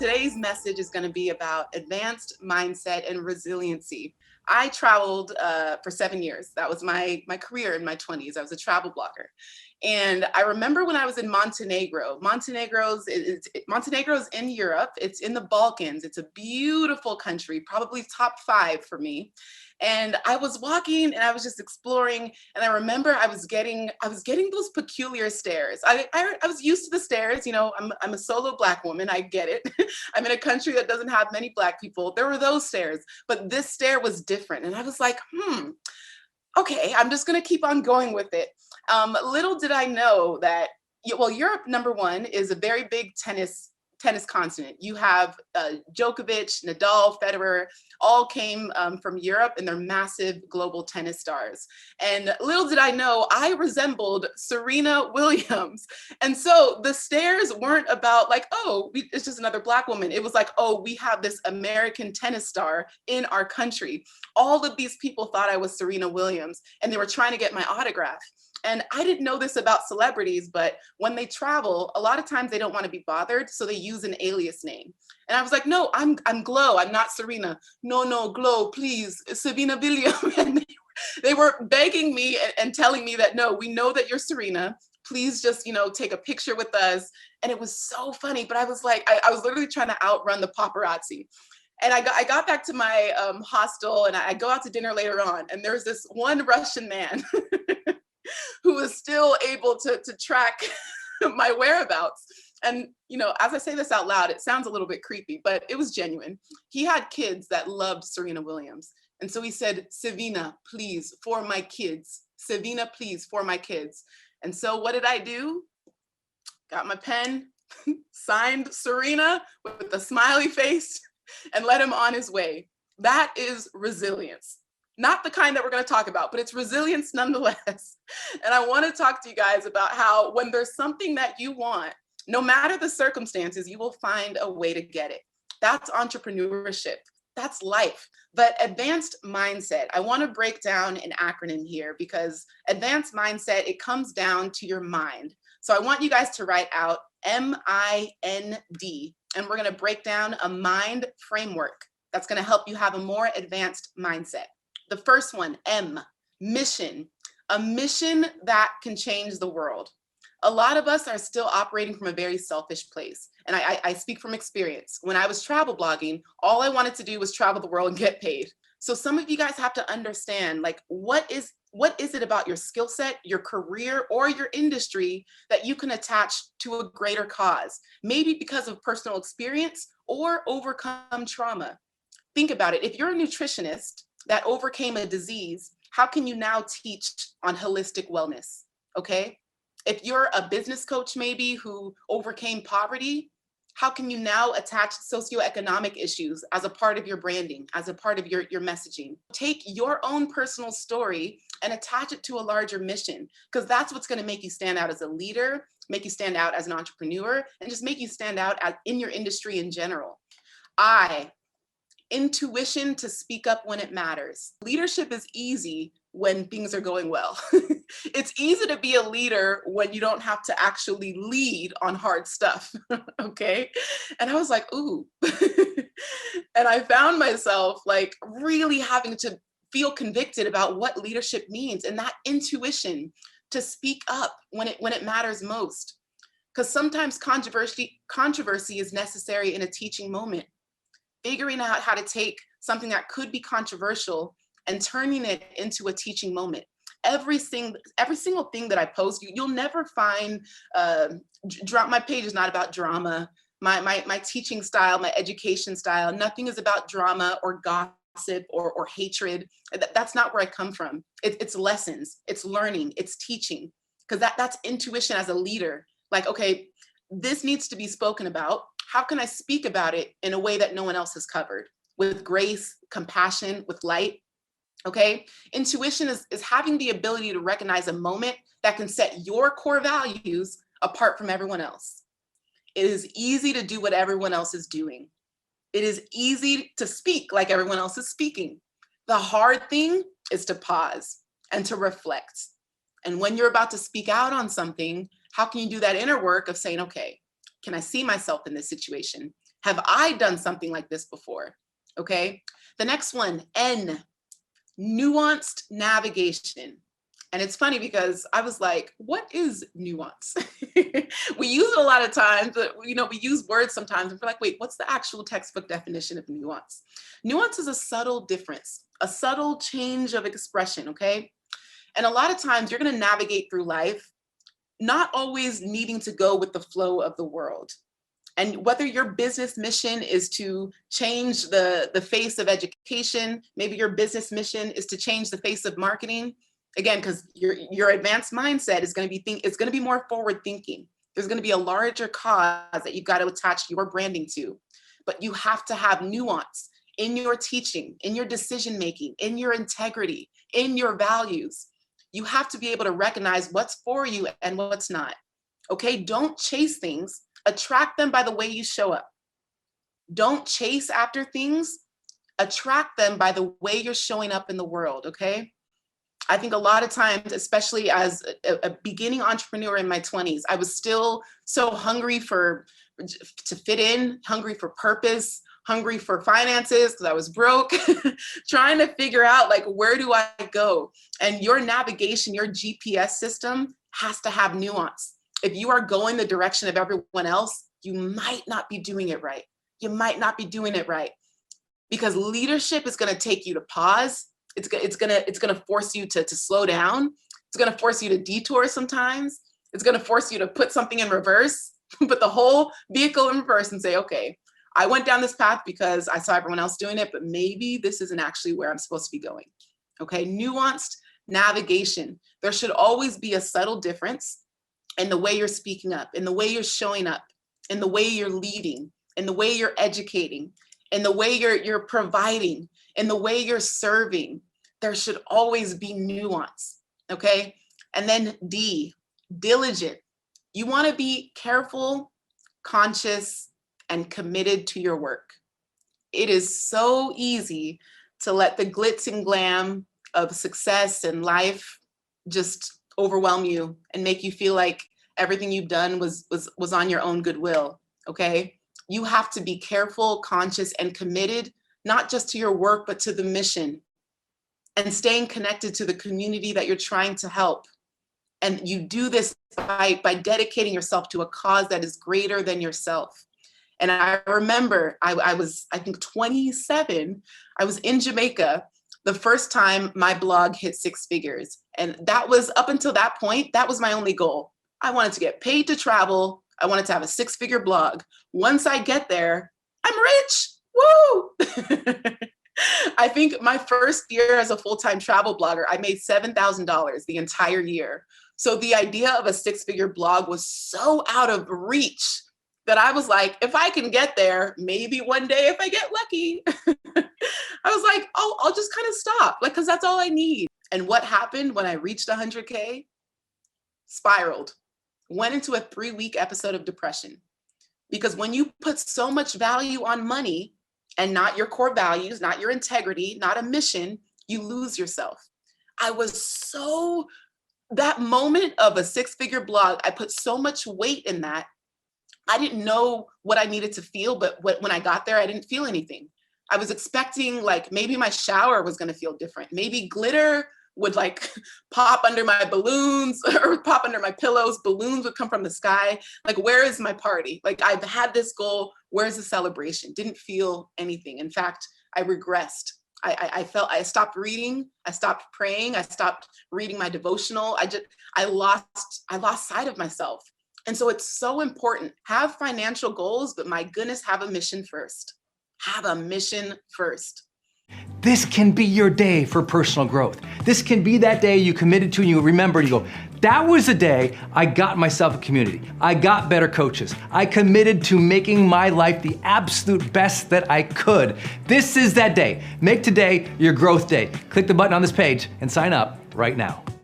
today's message is going to be about advanced mindset and resiliency. I traveled for 7 years. That was my career in my 20s. I was a travel blogger. And I remember when I was in Montenegro. Montenegro's in Europe. It's in the Balkans. It's a beautiful country, probably top 5 for me. And I was walking and I was just exploring. And I remember I was getting those peculiar stares. I was used to the stares. You know, I'm a solo Black woman. I get it. I'm in a country that doesn't have many Black people. There were those stares, but this stare was different. And I was like, okay, I'm just gonna keep on going with it. Little did I know that, well, Europe, number one, is a very big tennis continent. You have Djokovic, Nadal, Federer, all came from Europe, and they're massive global tennis stars. And little did I know, I resembled Serena Williams. And so the stares weren't about like, oh, it's just another Black woman. It was like, oh, we have this American tennis star in our country. All of these people thought I was Serena Williams, and they were trying to get my autograph. And I didn't know this about celebrities, but when they travel, a lot of times they don't want to be bothered, so they use an alias name. And I was like, no, I'm Glow, I'm not Serena. No, Glow, please, Serena Williams. And they were begging me and telling me that, no, we know that you're Serena. Please just, take a picture with us. And it was so funny, but I was like, I was literally trying to outrun the paparazzi. And I got back to my hostel, and I go out to dinner later on, and there's this one Russian man who was still able to track my whereabouts. And, as I say this out loud, it sounds a little bit creepy, but it was genuine. He had kids that loved Serena Williams. And so he said, Savina, please, for my kids. Savina, please, for my kids. And so what did I do? Got my pen, signed Serena with a smiley face, and let him on his way. That is resilience. Not the kind that we're going to talk about, but it's resilience nonetheless. And I want to talk to you guys about how when there's something that you want, no matter the circumstances, you will find a way to get it. That's entrepreneurship. That's life. But advanced mindset, I want to break down an acronym here, because advanced mindset, it comes down to your mind. So I want you guys to write out MIND, and we're going to break down a mind framework that's going to help you have a more advanced mindset. The first one, M, mission, a mission that can change the world. A lot of us are still operating from a very selfish place. And I speak from experience. When I was travel blogging, all I wanted to do was travel the world and get paid. So some of you guys have to understand, like, what is it about your skill set, your career, or your industry that you can attach to a greater cause? Maybe because of personal experience or overcome trauma. Think about it. If you're a nutritionist that overcame a disease, how can you now teach on holistic wellness? Okay. If you're a business coach, maybe, who overcame poverty, how can you now attach socioeconomic issues as a part of your branding, as a part of your messaging? Take your own personal story and attach it to a larger mission, because that's what's going to make you stand out as a leader, make you stand out as an entrepreneur, and just make you stand out in your industry in general. Intuition to speak up when it matters. Leadership is easy when things are going well. It's easy to be a leader when you don't have to actually lead on hard stuff, okay? And I was like, ooh. And I found myself like really having to feel convicted about what leadership means, and that intuition to speak up when it matters most. Because sometimes controversy is necessary in a teaching moment. Figuring out how to take something that could be controversial and turning it into a teaching moment. Every single thing that I post, you'll never find, my page is not about drama. My teaching style, my education style, nothing is about drama or gossip or hatred. That's not where I come from. It's lessons, it's learning, it's teaching, because that's intuition as a leader. Like, okay, this needs to be spoken about. How can I speak about it in a way that no one else has covered? With grace, compassion, with light, okay? Intuition is having the ability to recognize a moment that can set your core values apart from everyone else. It is easy to do what everyone else is doing. It is easy to speak like everyone else is speaking. The hard thing is to pause and to reflect. And when you're about to speak out on something, how can you do that inner work of saying, okay, can I see myself in this situation? Have I done something like this before? Okay. The next one, N, nuanced navigation. And it's funny because I was like, what is nuance? We use it a lot of times, but we use words sometimes and we're like, wait, what's the actual textbook definition of nuance? Nuance is a subtle difference, a subtle change of expression, okay? And a lot of times you're gonna navigate through life, not always needing to go with the flow of the world. And whether your business mission is to change the face of education, maybe your business mission is to change the face of marketing, again, because your advanced mindset is going to be more forward thinking. There's going to be a larger cause that you've got to attach your branding to, but you have to have nuance in your teaching, in your decision making, in your integrity, in your values. You have to be able to recognize what's for you and what's not. Okay, don't chase things. Attract them by the way you show up. Don't chase after things. Attract them by the way you're showing up in the world, okay? I think a lot of times, especially as a beginning entrepreneur in my 20s, I was still so hungry to fit in, hungry for purpose, hungry for finances because I was broke, trying to figure out like, where do I go? And your navigation, your GPS system has to have nuance. If you are going the direction of everyone else, you might not be doing it right. You might not be doing it right because leadership is going to take you to pause. It's going to force you to slow down. It's going to force you to detour sometimes. It's going to force you to put something in reverse, put the whole vehicle in reverse and say, okay, I went down this path because I saw everyone else doing it, but maybe this isn't actually where I'm supposed to be going. Okay, nuanced navigation. There should always be a subtle difference in the way you're speaking up, in the way you're showing up, in the way you're leading, in the way you're educating, in the way you're providing, in the way you're serving. There should always be nuance, okay? And then D, diligent. You want to be careful, conscious, and committed to your work. It is so easy to let the glitz and glam of success and life just overwhelm you and make you feel like everything you've done was on your own goodwill, okay? You have to be careful, conscious, and committed, not just to your work, but to the mission and staying connected to the community that you're trying to help. And you do this by dedicating yourself to a cause that is greater than yourself. And I remember I was, I think 27, I was in Jamaica the first time my blog hit 6 figures. And that was, up until that point, that was my only goal. I wanted to get paid to travel. I wanted to have a 6-figure blog. Once I get there, I'm rich, woo! I think my first year as a full-time travel blogger, I made $7,000 the entire year. So the idea of a 6-figure blog was so out of reach that I was like, if I can get there, maybe one day if I get lucky. I was like, oh, I'll just kind of stop, like, because that's all I need. And what happened when I reached 100K? Spiraled. Went into a 3-week episode of depression. Because when you put so much value on money and not your core values, not your integrity, not a mission, you lose yourself. That moment of a 6-figure blog, I put so much weight in that. I didn't know what I needed to feel, but when I got there, I didn't feel anything. I was expecting like maybe my shower was going to feel different. Maybe glitter would like pop under my balloons or pop under my pillows. Balloons would come from the sky. Like, where is my party? Like, I've had this goal. Where's the celebration? Didn't feel anything. In fact, I regressed. I stopped reading. I stopped praying. I stopped reading my devotional. I lost sight of myself. And so it's so important. Have financial goals, but my goodness, have a mission first. Have a mission first. This can be your day for personal growth. This can be that day you committed to and you remember and you go, that was the day I got myself a community. I got better coaches. I committed to making my life the absolute best that I could. This is that day. Make today your growth day. Click the button on this page and sign up right now.